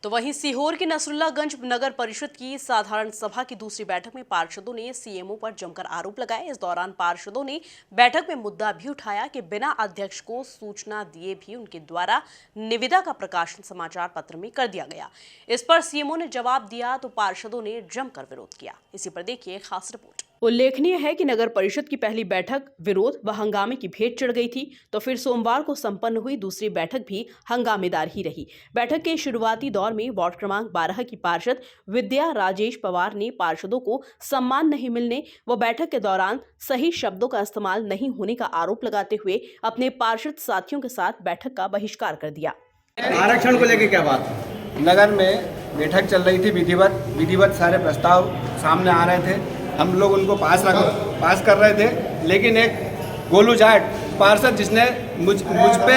तो वहीं सीहोर की नसरुल्लागंज नगर परिषद की साधारण सभा की दूसरी बैठक में पार्षदों ने सीएमओ पर जमकर आरोप लगाए। इस दौरान पार्षदों ने बैठक में मुद्दा भी उठाया कि बिना अध्यक्ष को सूचना दिए भी उनके द्वारा निविदा का प्रकाशन समाचार पत्र में कर दिया गया। इस पर सीएमओ ने जवाब दिया तो पार्षदों ने जमकर विरोध किया। इसी पर देखिए खास रिपोर्ट। उल्लेखनीय है कि नगर परिषद की पहली बैठक विरोध व हंगामे की भेंट चढ़ गई थी, तो फिर सोमवार को संपन्न हुई दूसरी बैठक भी हंगामेदार ही रही। बैठक के शुरुआती दौर में वार्ड क्रमांक 12 की पार्षद विद्या राजेश पवार ने पार्षदों को सम्मान नहीं मिलने व बैठक के दौरान सही शब्दों का इस्तेमाल नहीं होने का आरोप लगाते हुए अपने पार्षद साथियों के साथ बैठक का बहिष्कार कर दिया। आरक्षण को लेकर क्या बात? नगर में बैठक चल रही थी, विधिवत सारे प्रस्ताव सामने आ रहे थे, हम लोग उनको पास कर रहे थे, लेकिन एक गोलू जाट पार्षद जिसने मुझ पे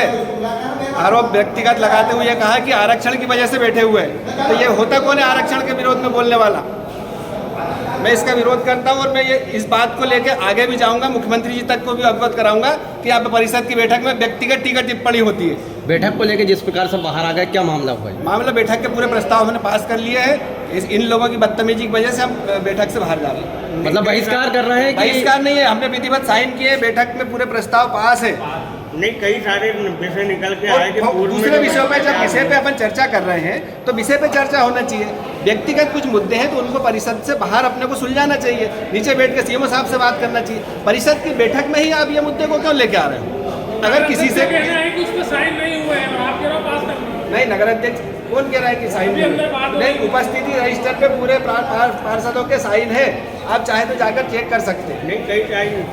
आरोप व्यक्तिगत लगाते हुए कहा कि आरक्षण की वजह से बैठे हुए हैं। तो ये होता कौन है आरक्षण के विरोध में बोलने वाला? मैं इसका विरोध करता हूं और मैं ये इस बात को लेकर आगे भी जाऊंगा, मुख्यमंत्री जी तक को भी अवगत कराऊंगा कि आप परिषद की बैठक में व्यक्तिगत टीका टिप्पणी होती है। बैठक को लेकर जिस प्रकार से बाहर आ गए, क्या मामला हुआ है? मामला बैठक के पूरे प्रस्ताव हमने पास कर लिए हैं। इन लोगों की बदतमीजी की वजह से हम बैठक से बाहर जा रहे हैं। मतलब बहिष्कार कर रहे हैं? बहिष्कार नहीं है, हमने विधिवत साइन किए, बैठक में पूरे प्रस्ताव पास है। नहीं, कई सारे विषय निकल के आए कि दूसरे विषयों पे जब विषय पे अपन चर्चा कर रहे हैं तो विषय पे चर्चा होना चाहिए। व्यक्तिगत कुछ मुद्दे हैं तो उनको परिषद से बाहर अपने को सुलझाना चाहिए, नीचे बैठ के सीएमओ साहब से बात करना चाहिए। परिषद की बैठक में ही आप ये मुद्दे को क्यों लेके आ रहे हो? अगर किसी से कहना है कि उसमें साइन नहीं हुए हैं, आप कह रहे हो पास करना। नहीं, नगर अध्यक्ष कौन कह रहा है कि साइन नहीं? उपस्थिति रजिस्टर पे पूरे पार्षदों के साइन है, आप चाहे तो जाकर चेक कर सकते हैं। नहीं, कई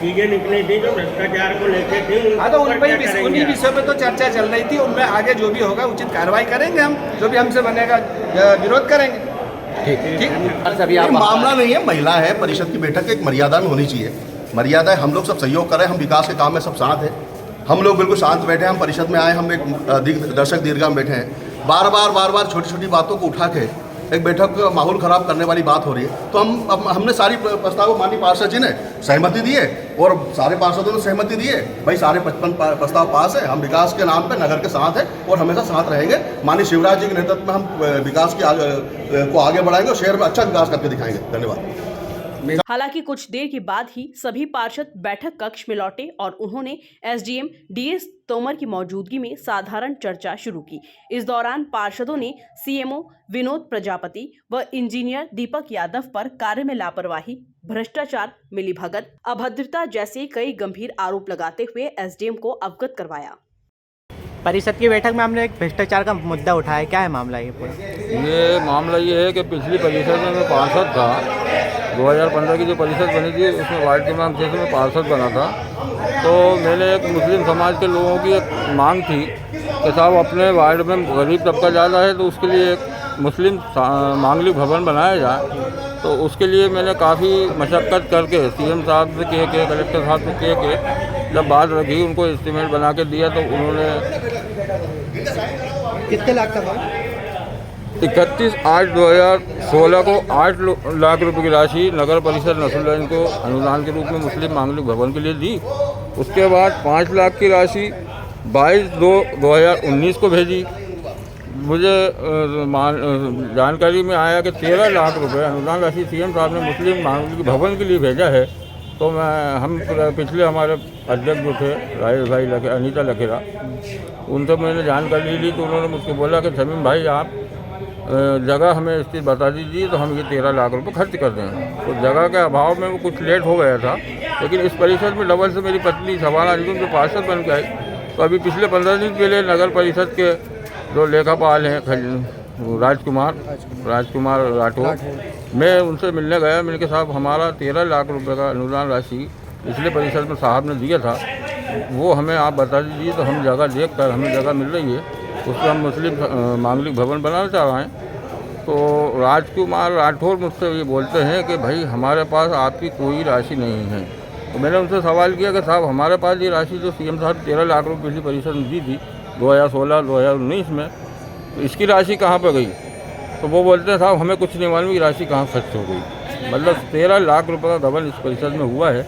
चीजें निकली थी जो भ्रष्टाचार को लेकर थी। हाँ, तो उन्हीं विषयों पे तो चर्चा चल रही थी, उनमें आगे जो भी होगा उचित कार्रवाई करेंगे, हम जो भी हमसे बनेगा विरोध करेंगे। ठीक, मामला नहीं है, महिला है, परिषद की बैठक एक मर्यादा में होनी चाहिए। मर्यादा है, हम लोग सब सहयोग करें, हम विकास के काम में सब साथ हैं, हम लोग बिल्कुल शांत बैठे हैं। हम परिषद में आए, हम एक दर्शक दीर्घा में बैठे हैं। बार बार छोटी छोटी बातों को उठा के एक बैठक का माहौल खराब करने वाली बात हो रही है। तो हमने सारी प्रस्ताव माननीय पार्षद जी ने सहमति दी है और सारे पार्षदों ने सहमति दी है। भाई सारे 55 प्रस्ताव पास है, हम विकास के नाम पे नगर के साथ हैं और हमेशा साथ रहेंगे। माननीय शिवराज जी के नेतृत्व में हम विकास को आगे बढ़ाएंगे और शहर में अच्छा विकास करके दिखाएंगे। धन्यवाद। हालांकि कुछ देर के बाद ही सभी पार्षद बैठक कक्ष में लौटे और उन्होंने एसडीएम डीएस तोमर की मौजूदगी में साधारण चर्चा शुरू की। इस दौरान पार्षदों ने सीएमओ विनोद प्रजापति व इंजीनियर दीपक यादव पर कार्य में लापरवाही, भ्रष्टाचार, मिलीभगत, अभद्रता जैसे कई गंभीर आरोप लगाते हुए एसडीएम को अवगत करवाया। परिषद की बैठक में हमने एक भ्रष्टाचार का मुद्दा उठाया, क्या है मामला ये पूरा? ये मामला ये है कि पिछली परिषद में मैं पार्षद था। 2015 की जो परिषद बनी थी उसमें वार्ड क्रमांक 6 में पार्षद बना था। तो मैंने एक मुस्लिम समाज के लोगों की एक मांग थी कि साहब अपने वार्ड में गरीब तबका ज़्यादा है तो उसके लिए एक मुस्लिम मांगलिक भवन बनाया जाए। तो उसके लिए मैंने काफ़ी मशक्क़त करके सीएम साहब से कह के, कलेक्टर साहब से कह के जब बात रखी, उनको एस्टीमेट बना के दिया तो उन्होंने कितने लाख का था? 31/8/2016 को 8 लाख रुपए की राशि नगर परिषद नसरुल्लागंज को अनुदान के रूप में मुस्लिम मांगलिक भवन के लिए दी। उसके बाद 5 लाख की राशि 22/2/2019 को भेजी। मुझे जानकारी में आया कि 13 लाख रुपए अनुदान राशि सीएम साहब ने मुस्लिम मांगलिक भवन के लिए भेजा है। तो हम पिछले हमारे अध्यक्ष जो थे राजेश भाई अनीता लखेरा, उनसे मैंने जानकारी ली तो उन्होंने मुझको बोला कि शमीम भाई आप जगह हमें स्थित बता दीजिए तो हम ये 13 लाख रुपए खर्च कर दें। तो जगह के अभाव में वो कुछ लेट हो गया था, लेकिन इस परिषद में डबल से मेरी पत्नी शबाना निगम जो पार्षद बन के आई। तो अभी पिछले 15 दिन पहले नगर परिषद के जो लेखापाल हैं राजकुमार राठौर, मैं उनसे मिलने गया। मैंने कहा साहब हमारा 13 लाख रुपए का अनुदान राशि पिछले परिषद में साहब ने दिया था, वो हमें आप बता दीजिए तो हम जगह देख कर, हमें जगह मिल रही है, उसमें हम मुस्लिम मांगलिक भवन बनाना चाह रहे हैं। तो राजकुमार राठौर मुझसे ये बोलते हैं कि भाई हमारे पास आपकी कोई राशि नहीं है। तो मैंने उनसे सवाल किया कि साहब हमारे पास ये राशि जो सीएम साहब 13 लाख रुपये पिछली परिषद में दी थी 2016-2019 में, तो इसकी राशि कहाँ पर गई? तो वो बोलते हैं साहब हमें कुछ नहीं मालूम ये राशि कहाँ खर्च हो गई। मतलब 13 लाख रुपए का गबन इस परिषद में हुआ है।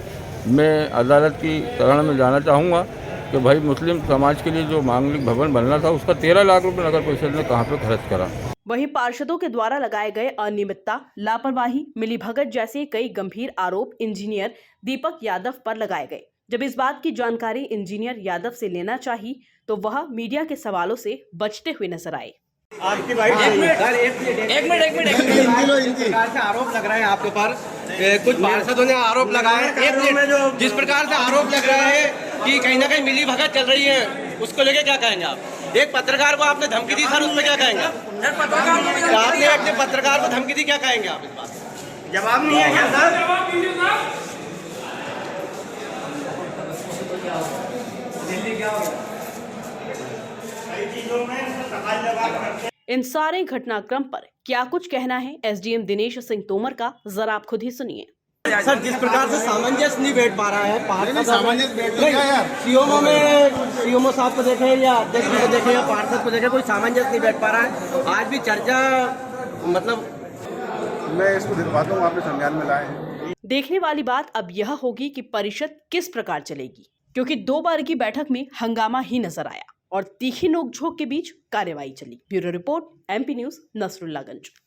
मैं अदालत की शरण में जाना चाहूँगा कि भाई मुस्लिम समाज के लिए जो मांगलिक भवन बनना था उसका 13 लाख रुपए नगर परिषद ने कहाँ पे खर्च करा। वहीं पार्षदों के द्वारा लगाए गए अनियमितता, लापरवाही, मिलीभगत जैसे कई गंभीर आरोप इंजीनियर दीपक यादव पर लगाए गए। जब इस बात की जानकारी इंजीनियर यादव से लेना चाहिए तो वह मीडिया के सवालों से बचते हुए नजर आए। आपकी भाई एक मिनट प्रकार से आरोप लग रहे हैं आपके ऊपर। कुछ पार्षदों ने आरोप लगाए, एक मिनट, जिस प्रकार से आरोप लग रहा है कि कहीं ना कहीं मिली भगत चल रही है, उसको लेके क्या कहेंगे आप? एक पत्रकार को आपने धमकी दी सर, उसमें क्या कहेंगे आप? आपने अपने पत्रकार को धमकी दी, क्या कहेंगे आप इस बात? जवाब नहीं है क्या सर? जवाब दीजिए सर। इन सारे घटनाक्रम पर क्या कुछ कहना है एसडीएम दिनेश सिंह तोमर का, जरा आप खुद ही सुनिए। सर, जिस प्रकार से सामंजस्य नहीं बैठ पा रहा है, सामंजस्य बैठ गया यार। सीएमओ साहब को देखे या अध्यक्ष को देखे या पार्षद को देखे, कोई सामंजस्य नहीं बैठ पा रहा है। आज भी चर्चा, मतलब मैं इसको दिलवाता हूँ, आपने संज्ञान में लाए। देखने वाली बात अब यह होगी कि परिषद किस प्रकार चलेगी, क्योंकि 2 बार की बैठक में हंगामा ही नजर आया और तीखी नोकझोंक के बीच कार्यवाही चली। Bureau report, MP news, Nasrullaganj.